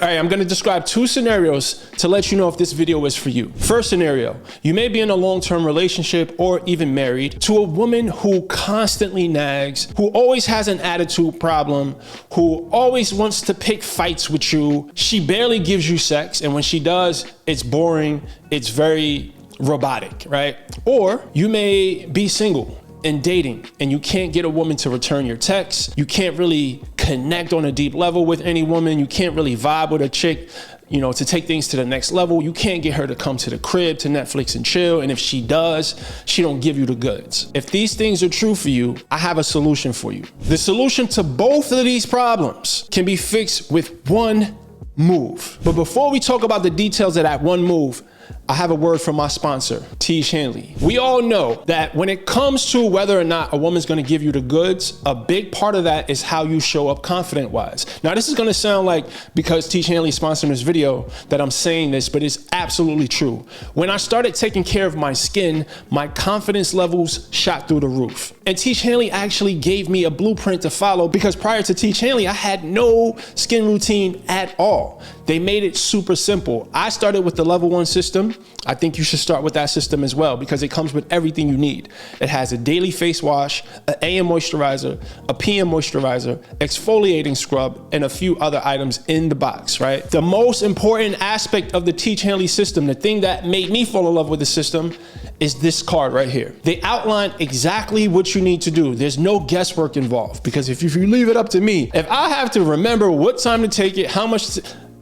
All right, I'm gonna describe two scenarios to let you know if this video is for you. First scenario, you may be in a long-term relationship or even married to a woman who constantly nags, who always has an attitude problem, who always wants to pick fights with you. She barely gives you sex, and when she does, it's boring, it's very robotic, right? Or you may be single and dating and you can't get a woman to return your texts. You can't really connect on a deep level with any woman. You can't really vibe with a chick, you know, to take things to the next level. You can't get her to come to the crib to Netflix and chill. And if she does, she don't give you the goods. If these things are true for you, I have a solution for you. The solution to both of these problems can be fixed with one move. But before we talk about the details of that one move, I have a word from my sponsor, Tiege Hanley. We all know that when it comes to whether or not a woman's gonna give you the goods, a big part of that is how you show up confident-wise. Now, this is gonna sound like, because Tiege Hanley sponsored this video, that I'm saying this, but it's absolutely true. When I started taking care of my skin, my confidence levels shot through the roof. And Tiege Hanley actually gave me a blueprint to follow, because prior to Tiege Hanley, I had no skin routine at all. They made it super simple. I started with the level 1 system. I think you should start with that system as well, because it comes with everything you need. It has a daily face wash, an AM moisturizer, a PM moisturizer, exfoliating scrub, and a few other items in the box, right? The most important aspect of the Tiege Hanley system, the thing that made me fall in love with the system, is this card right here. They outline exactly what you need to do. There's no guesswork involved, because if you leave it up to me, if I have to remember what time to take it, how much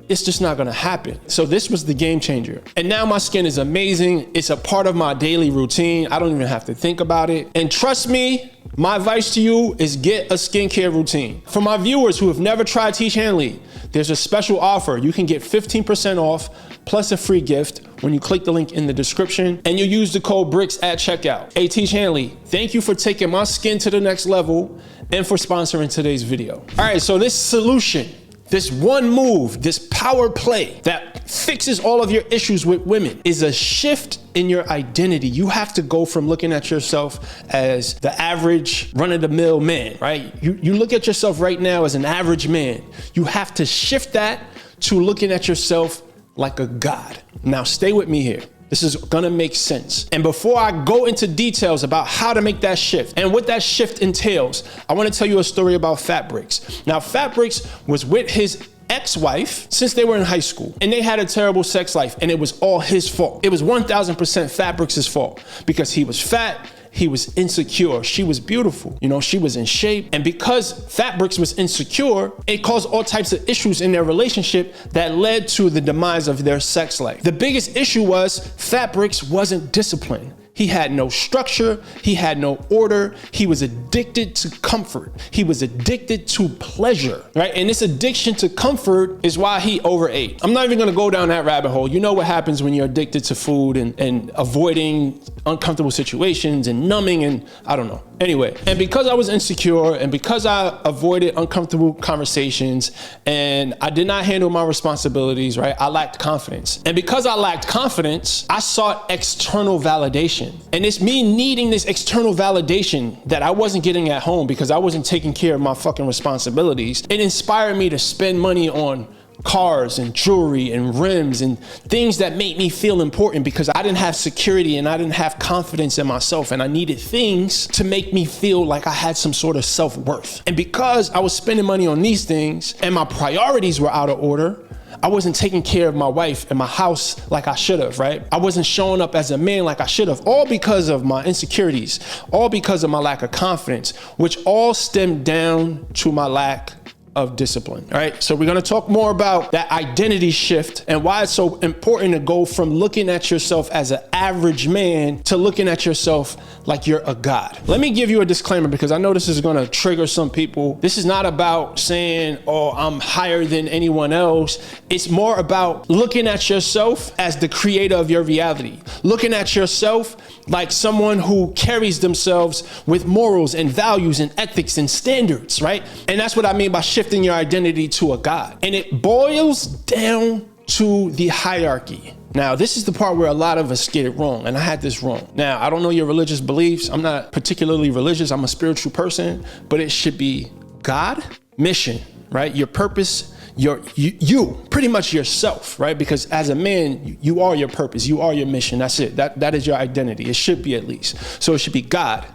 it's just not gonna happen. So this was the game changer. And now my skin is amazing. It's a part of my daily routine. I don't even have to think about it. And trust me, my advice to you is get a skincare routine. For my viewers who have never tried Tiege Hanley, there's a special offer. You can get 15% off plus a free gift when you click the link in the description and you use the code Brix at checkout. Hey, Tiege Hanley, thank you for taking my skin to the next level and for sponsoring today's video. All right, so this solution, this one move, this power play that fixes all of your issues with women, is a shift in your identity. You have to go from looking at yourself as the average run-of-the-mill man, right? You look at yourself right now as an average man. You have to shift that to looking at yourself like a god. Now stay with me here. This is gonna make sense. And before I go into details about how to make that shift and what that shift entails, I wanna tell you a story about Fat Brix. Now, Fat Brix was with his ex-wife since they were in high school, and they had a terrible sex life, and it was all his fault. It was 1000% Fat Brix's fault, because he was fat, he was insecure. She was beautiful. You know, she was in shape. And because Fat Brix was insecure, it caused all types of issues in their relationship that led to the demise of their sex life. The biggest issue was Fat Brix wasn't disciplined. He had no structure, he had no order, he was addicted to comfort, he was addicted to pleasure, right? And this addiction to comfort is why he overate. I'm not even gonna go down that rabbit hole. You know what happens when you're addicted to food and avoiding uncomfortable situations and numbing and I don't know. Anyway, and because I was insecure and because I avoided uncomfortable conversations and I did not handle my responsibilities, right? I lacked confidence. And because I lacked confidence, I sought external validation. And it's me needing this external validation that I wasn't getting at home because I wasn't taking care of my fucking responsibilities. It inspired me to spend money on cars and jewelry and rims and things that made me feel important, because I didn't have security and I didn't have confidence in myself, and I needed things to make me feel like I had some sort of self-worth. And because I was spending money on these things and my priorities were out of order, I wasn't taking care of my wife and my house like I should have, right? I wasn't showing up as a man like I should have, all because of my insecurities, all because of my lack of confidence, which all stemmed down to my lack of discipline. All right, so we're gonna talk more about that identity shift and why it's so important to go from looking at yourself as an average man to looking at yourself like you're a god. Let me give you a disclaimer, because I know this is gonna trigger some people. This is not about saying, oh, I'm higher than anyone else. It's more about looking at yourself as the creator of your reality, looking at yourself like someone who carries themselves with morals and values and ethics and standards, right? And that's what I mean by shifting your identity to a god. And it boils down to the hierarchy. Now, this is the part where a lot of us get it wrong, and I had this wrong. Now, I don't know your religious beliefs. I'm not particularly religious. I'm a spiritual person, but it should be God, mission, right? Your purpose, you pretty much yourself, right? Because as a man, you are your purpose, you are your mission. That's it. That is your identity. It should be, at least. So it should be God,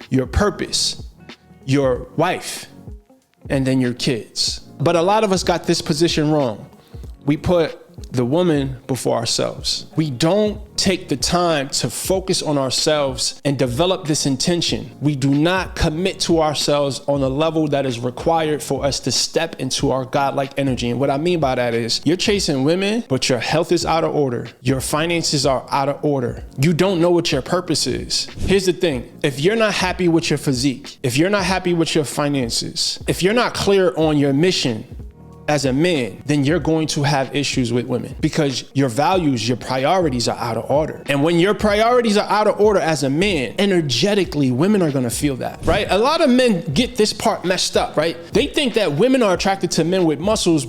your purpose, your wife, and then your kids. But a lot of us got this position wrong. We put the woman before ourselves. We don't take the time to focus on ourselves and develop this intention. We do not commit to ourselves on a level that is required for us to step into our godlike energy. And what I mean by that is you're chasing women, but your health is out of order. Your finances are out of order. You don't know what your purpose is. Here's the thing. If you're not happy with your physique, if you're not happy with your finances, if you're not clear on your mission as a man, then you're going to have issues with women because your values, your priorities are out of order. And when your priorities are out of order as a man, energetically, women are gonna feel that, right? A lot of men get this part messed up, right? They think that women are attracted to men with muscles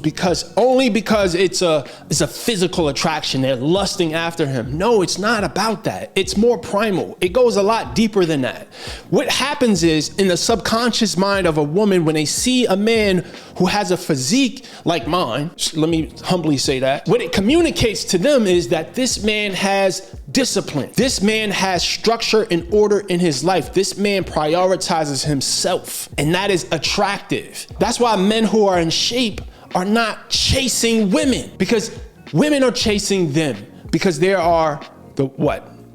only because it's a physical attraction. They're lusting after him. No, it's not about that. It's more primal. It goes a lot deeper than that. What happens is in the subconscious mind of a woman, when they see a man who has a physique like mine, let me humbly say that, what it communicates to them is that this man has discipline. This man has structure and order in his life. This man prioritizes himself, and that is attractive. That's why men who are in shape are not chasing women, because women are chasing them because there are the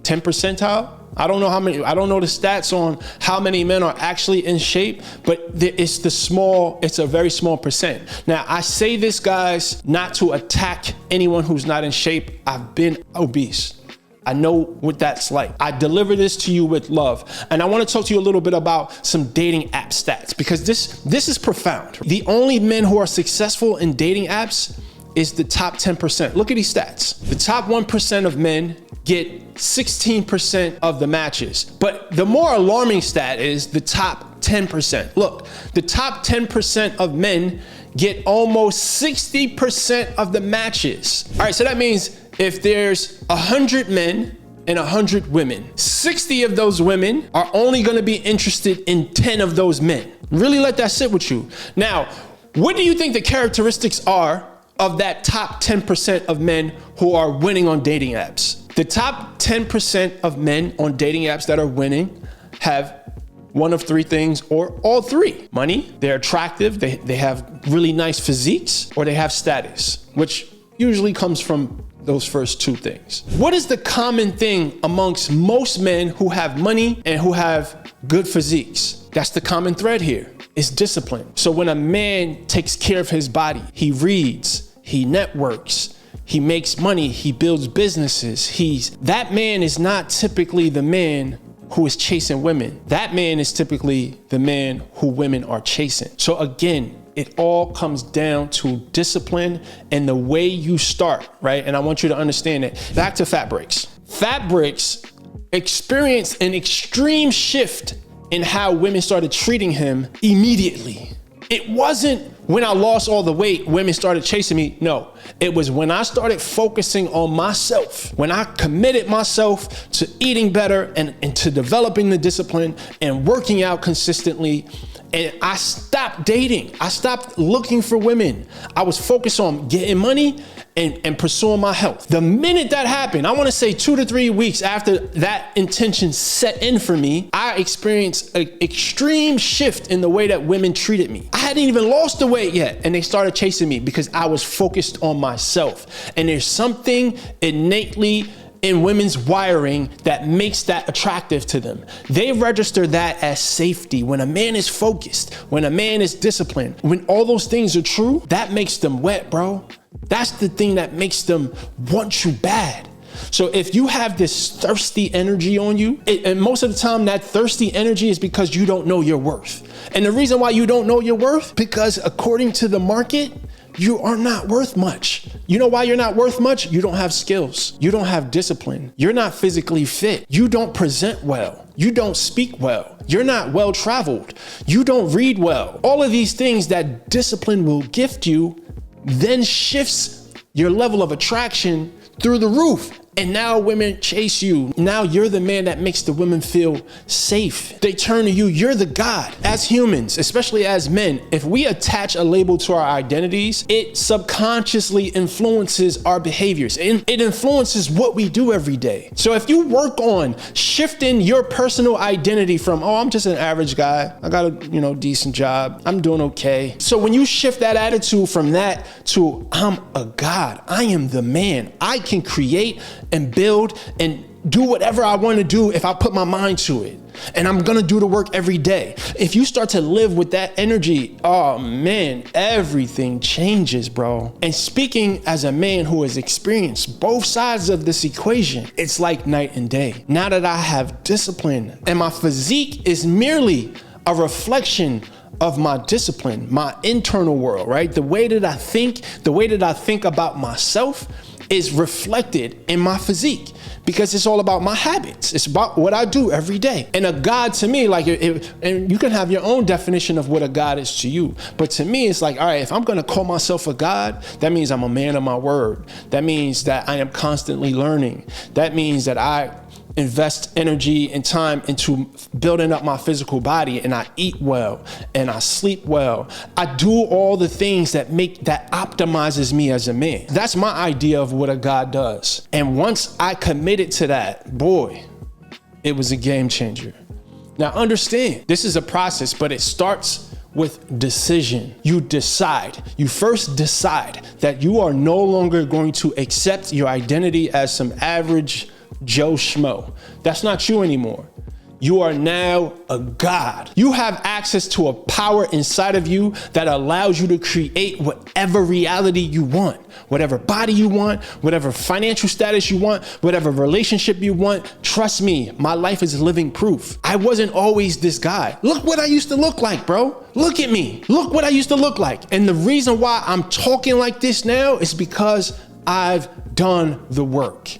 10 percentile? I don't know how many, I don't know the stats on how many men are actually in shape, but it's a very small percent. Now, I say this, guys, not to attack anyone who's not in shape. I've been obese. I know what that's like. I deliver this to you with love. And I want to talk to you a little bit about some dating app stats, because this is profound. The only men who are successful in dating apps is the top 10%. Look at these stats. The top 1% of men get 16% of the matches. But the more alarming stat is the top 10%. Look, the top 10% of men get almost 60% of the matches. All right, so that means if there's 100 men and 100 women, 60 of those women are only gonna be interested in 10 of those men. Really let that sit with you. Now, what do you think the characteristics are of that top 10% of men who are winning on dating apps? The top 10% of men on dating apps that are winning have one of three things, or all three. Money, they're attractive, they have really nice physiques, or they have status, which usually comes from those first two things. What is the common thing amongst most men who have money and who have good physiques? That's the common thread here. It's discipline. So when a man takes care of his body, he reads, he networks, he makes money, he builds businesses. That man is not typically the man who is chasing women. That man is typically the man who women are chasing. So again, it all comes down to discipline and the way you start, right? And I want you to understand that. Back to Fat Brix. Fat Brix experienced an extreme shift in how women started treating him immediately. It wasn't when I lost all the weight, women started chasing me. No, it was when I started focusing on myself, when I committed myself to eating better and to developing the discipline and working out consistently. And I stopped dating. I stopped looking for women. I was focused on getting money and pursuing my health. The minute that happened, I want to say 2 to 3 weeks after that intention set in for me, I experienced an extreme shift in the way that women treated me. I hadn't even lost the weight yet, and they started chasing me because I was focused on myself. And there's something innately in women's wiring that makes that attractive to them. They register that as safety. When a man is focused, when a man is disciplined, when all those things are true, that makes them wet, bro. That's the thing that makes them want you bad. So if you have this thirsty energy on you, and most of the time that thirsty energy is because you don't know your worth. And the reason why you don't know your worth, because according to the market, you are not worth much. You know why you're not worth much? You don't have skills. You don't have discipline. You're not physically fit. You don't present well. You don't speak well. You're not well traveled. You don't read well. All of these things that discipline will gift you then shifts your level of attraction through the roof. And now women chase you. Now you're the man that makes the women feel safe. They turn to you. You're the God. As humans, especially as men, if we attach a label to our identities, it subconsciously influences our behaviors. It influences what we do every day. So if you work on shifting your personal identity from, oh, I'm just an average guy. I got a, decent job. I'm doing okay. So when you shift that attitude from that to, I'm a God. I am the man. I can create and build and do whatever I want to do if I put my mind to it. And I'm going to do the work every day. If you start to live with that energy, oh man, everything changes, bro. And speaking as a man who has experienced both sides of this equation, it's like night and day. Now that I have discipline and my physique is merely a reflection of my discipline, my internal world, right? The way that I think about myself is reflected in my physique, because it's all about my habits. It's about what I do every day. And a God to me, and you can have your own definition of what a God is to you. But to me, it's like, all right, if I'm going to call myself a God, that means I'm a man of my word. That means that I am constantly learning. That means that I invest energy and time into building up my physical body, and I eat well and I sleep well. I do all the things that optimizes me as a man. That's my idea of what a God does. And once I committed to that, boy, it was a game changer. Now understand, this is a process, but it starts with decision. You decide. You first decide that you are no longer going to accept your identity as some average Joe Schmo. That's not you anymore. You are now a God. You have access to a power inside of you that allows you to create whatever reality you want, whatever body you want, whatever financial status you want, whatever relationship you want. Trust me, my life is living proof. I wasn't always this guy. Look what I used to look like, bro. Look at me. Look what I used to look like. And the reason why I'm talking like this now is because I've done the work.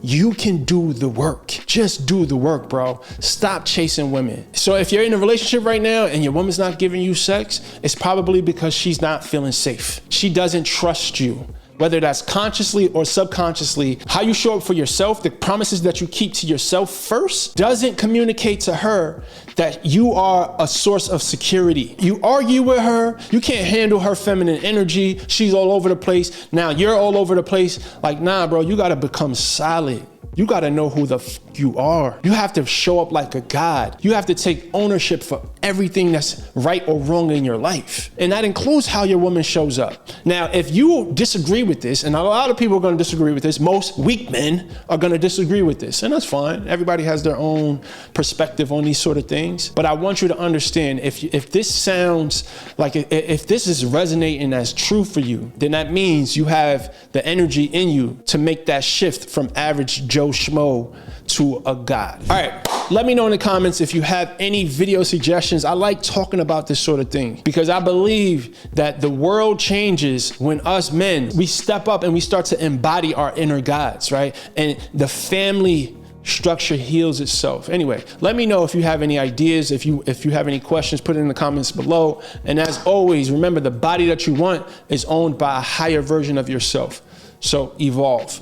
You can do the work. Just do the work, bro. Stop chasing women. So if you're in a relationship right now and your woman's not giving you sex, it's probably because she's not feeling safe. She doesn't trust you. Whether that's consciously or subconsciously, how you show up for yourself, the promises that you keep to yourself first, doesn't communicate to her that you are a source of security. You argue with her, you can't handle her feminine energy, she's all over the place. Now you're all over the place. Like, nah, bro, you gotta become solid. You gotta know who the f you are. You have to show up like a God. You have to take ownership for everything that's right or wrong in your life. And that includes how your woman shows up. Now, if you disagree with this, and a lot of people are gonna disagree with this, most weak men are gonna disagree with this, and that's fine. Everybody has their own perspective on these sort of things. But I want you to understand, if this sounds like, if this is resonating as true for you, then that means you have the energy in you to make that shift from average Joe Schmo to a God. All right, let me know in the comments if you have any video suggestions. I like talking about this sort of thing because I believe that the world changes when us men, we step up and we start to embody our inner gods, right? And the family structure heals itself. Anyway, let me know if you have any ideas, if you have any questions, put it in the comments below. And as always, remember, the body that you want is owned by a higher version of yourself. So evolve.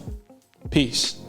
Peace.